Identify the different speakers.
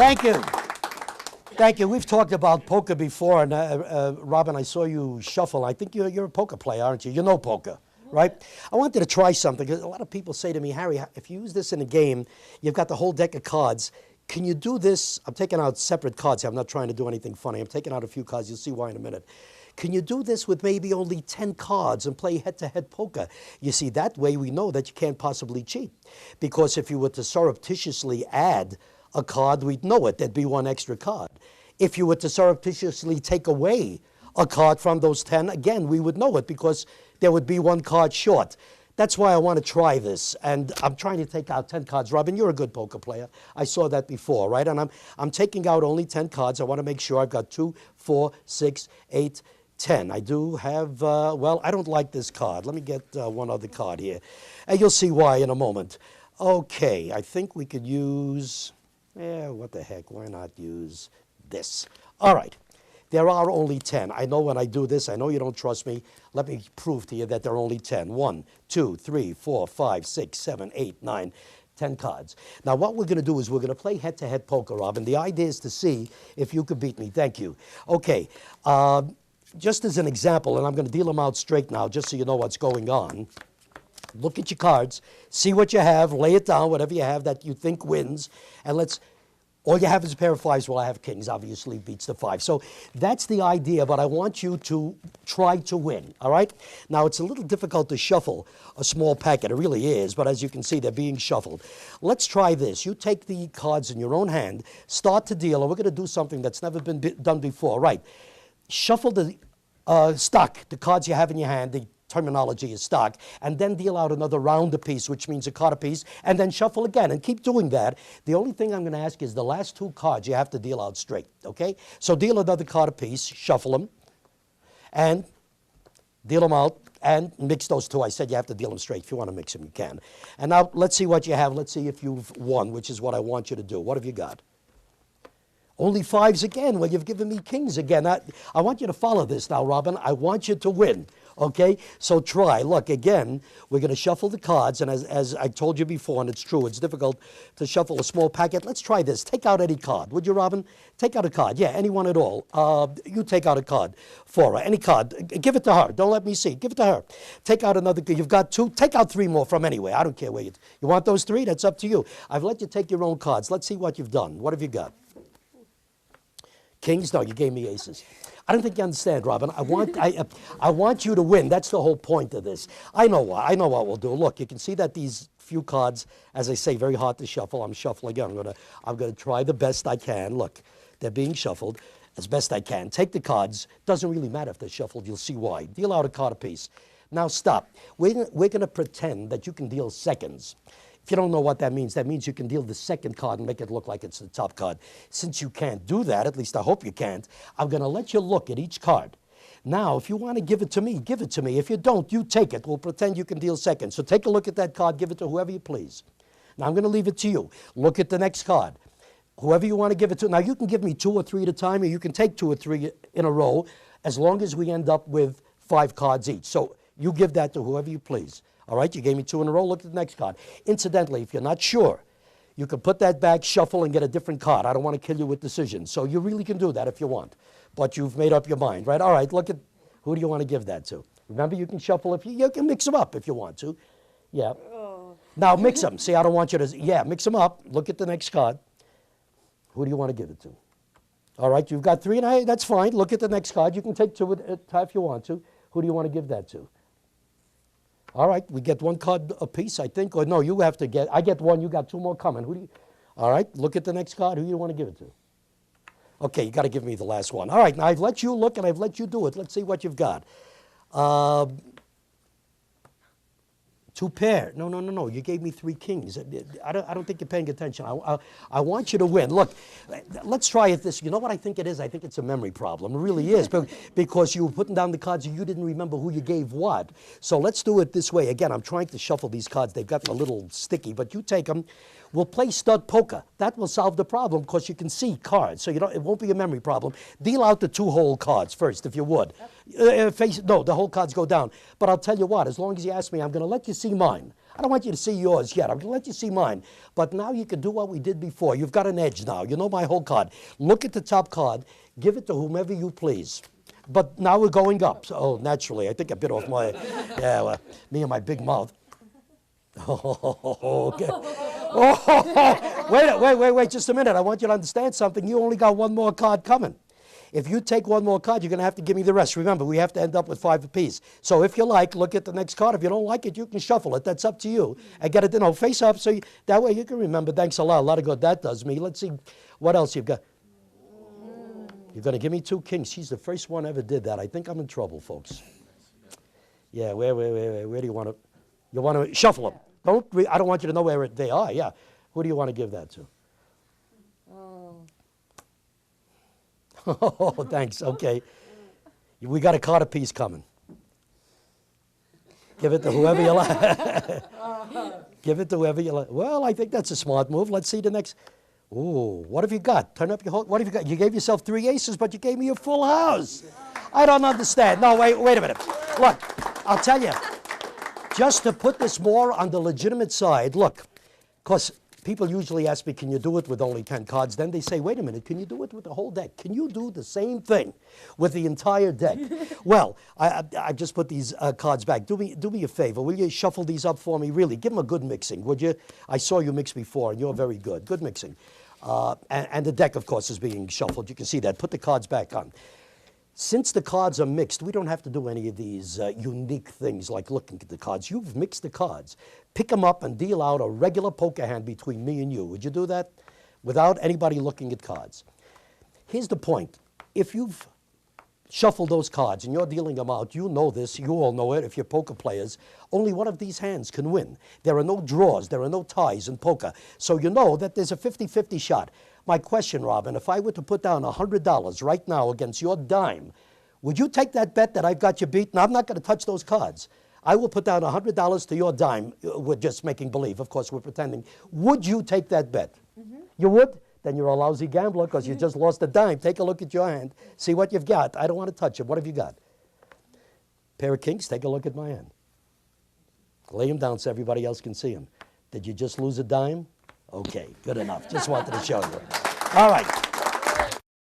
Speaker 1: Thank you. Thank you. We've talked about poker before, and Robin, I saw you shuffle. I think you're a poker player, aren't you? You know poker, right? I wanted to try something, because a lot of people say to me, Harry, if you use this in a game, you've got the whole deck of cards. Can you do this? I'm taking out separate cards here. I'm not trying to do anything funny. I'm taking out a few cards. You'll see why in a minute. Can you do this with maybe only 10 cards and play head-to-head poker? You see, that way we know that you can't possibly cheat. Because if you were to surreptitiously add a card, we'd know it. There'd be one extra card. If you were to surreptitiously take away a card from those 10, again, we would know it, because there would be one card short. That's why I want to try this, and I'm trying to take out 10 cards. Robin, you're a good poker player. I saw that before, right? And I'm taking out only 10 cards. I want to make sure I've got 2, 4, 6, 8, 10. I do have, well, I don't like this card. Let me get one other card here. And you'll see why in a moment. Okay, I think we could use, what the heck, why not use this? All right. There are only 10. I know when I do this, I know you don't trust me. Let me prove to you that there are only 10. 1, 2, 3, 4, 5, 6, 7, 8, 9, 10 cards. Now, what we're going to do is we're going to play head-to-head poker, Robin. The idea is to see if you could beat me. Thank you. Okay. Just as an example, and I'm going to deal them out straight now, just so you know what's going on. Look at your cards. See what you have. Lay it down, whatever you have that you think wins. And let's... All you have is a pair of fives. Well, I have kings, obviously beats the five. So that's the idea, but I want you to try to win, all right? Now, it's a little difficult to shuffle a small packet. It really is, but as you can see, they're being shuffled. Let's try this. You take the cards in your own hand, start to deal, and we're going to do something that's never been done before, right? Shuffle the stock, the cards you have in your hand, the terminology is stock, and then deal out another round apiece, which means a card apiece, and then shuffle again, and keep doing that. The only thing I'm going to ask is the last 2 cards you have to deal out straight, okay? So deal another card apiece, shuffle them, and deal them out, and mix those 2. I said you have to deal them straight. If you want to mix them, you can. And now let's see what you have. Let's see if you've won, which is what I want you to do. What have you got? Only fives again. Well, you've given me kings again. I want you to follow this now, Robin. I want you to win. Okay, so try. Look, again, we're going to shuffle the cards, and as I told you before, and it's true, it's difficult to shuffle a small packet. Let's try this. Take out any card. Would you, Robin? Take out a card. Yeah, anyone at all. You take out a card for her. Any card. Give it to her. Don't let me see. Give it to her. Take out another. You've got 2. Take out 3 more from anywhere. I don't care where you want those 3? That's up to you. I've let you take your own cards. Let's see what you've done. What have you got? Kings? No, you gave me aces. I don't think you understand, Robin. I want you to win. That's the whole point of this. I know what we'll do. Look, you can see that these few cards, as I say, very hard to shuffle. I'm shuffling again. I'm gonna try the best I can. Look, they're being shuffled as best I can. Take the cards. Doesn't really matter if they're shuffled. You'll see why. Deal out a card apiece. Now stop. We're gonna pretend that you can deal seconds. If you don't know what that means you can deal the second card and make it look like it's the top card. Since you can't do that, at least I hope you can't, I'm going to let you look at each card. Now, if you want to give it to me, give it to me. If you don't, you take it. We'll pretend you can deal second. So take a look at that card. Give it to whoever you please. Now, I'm going to leave it to you. Look at the next card. Whoever you want to give it to. Now, you can give me 2 or 3 at a time, or you can take 2 or 3 in a row, as long as we end up with 5 cards each. So you give that to whoever you please. All right, you gave me 2 in a row. Look at the next card. Incidentally, if you're not sure, you can put that back, shuffle, and get a different card. I don't want to kill you with decisions. So you really can do that if you want. But you've made up your mind, right? All right, look at, who do you want to give that to? Remember, you can shuffle if you can mix them up if you want to. Yeah. Oh. Now mix them. See, I don't want you to, yeah, mix them up. Look at the next card. Who do you want to give it to? All right, you've got 3, and that's fine. Look at the next card. You can take 2 at a time if you want to. Who do you want to give that to? All right, we get 1 card apiece, I think. Or no, you have to get, I get 1, you got 2 more coming. Who do you, all right, look at the next card. Who do you want to give it to? Okay, you got to give me the last one. All right, now I've let you look and I've let you do it. Let's see what you've got. 2 pair. No. You gave me 3 kings. I don't think you're paying attention. I want you to win. Look, let's try it this. You know what I think it is? I think it's a memory problem. It really is. Because you were putting down the cards and you didn't remember who you gave what. So let's do it this way. Again, I'm trying to shuffle these cards. They've gotten a little sticky, but you take them. We'll play stud poker. That will solve the problem because you can see cards. So it won't be a memory problem. Deal out the 2 whole cards first, if you would. No, the whole cards go down. But I'll tell you what, as long as you ask me, I'm going to let you see mine. I don't want you to see yours yet. I'm going to let you see mine. But now you can do what we did before. You've got an edge now. You know my whole card. Look at the top card. Give it to whomever you please. But now we're going up. So, oh, naturally. I think I bit off my, yeah, well, me and my big mouth. Oh, okay. Oh, wait, just a minute. I want you to understand something. You only got one more card coming. If you take one more card, you're going to have to give me the rest. Remember, we have to end up with 5 apiece. So if you like, look at the next card. If you don't like it, you can shuffle it. That's up to you. And get it, face up, so that way you can remember. Thanks a lot. A lot of good that does me. Let's see what else you've got. You're going to give me 2 kings. She's the first one ever did that. I think I'm in trouble, folks. Yeah, where do you want to? You want to shuffle them. I don't want you to know where they are. Yeah. Who do you want to give that to? Oh, thanks. Okay. We got a card apiece coming. Give it to whoever you like. Give it to whoever you like. Well, I think that's a smart move. Let's see the next. Ooh, what have you got? Turn up your whole. What have you got? You gave yourself 3 aces, but you gave me a full house. I don't understand. No, wait a minute. Look, I'll tell you. Just to put this more on the legitimate side, look, because people usually ask me, can you do it with only 10 cards? Then they say, wait a minute, can you do it with the whole deck? Can you do the same thing with the entire deck? Well, I just put these cards back. Do me a favor. Will you shuffle these up for me? Really, give them a good mixing, would you? I saw you mix before, and you're very good. Good mixing. And the deck, of course, is being shuffled. You can see that. Put the cards back on. Since the cards are mixed, we don't have to do any of these unique things like looking at the cards. You've mixed the cards. Pick them up and deal out a regular poker hand between me and you. Would you do that without anybody looking at cards? Here's the point. If you've shuffled those cards and you're dealing them out, you know this, you all know it if you're poker players, only one of these hands can win. There are no draws, there are no ties in poker. So you know that there's a 50-50 shot. My question, Robin, if I were to put down $100 right now against your dime, would you take that bet that I've got you beat? Now, I'm not going to touch those cards. I will put down $100 to your dime. We're just making believe. Of course, we're pretending. Would you take that bet? You would? Then you're a lousy gambler because you just lost a dime. Take a look at your hand. See what you've got. I don't want to touch it. What have you got? Pair of kings? Take a look at my hand. Lay them down so everybody else can see them. Did you just lose a dime? Okay, good enough. Just wanted to show you. All right.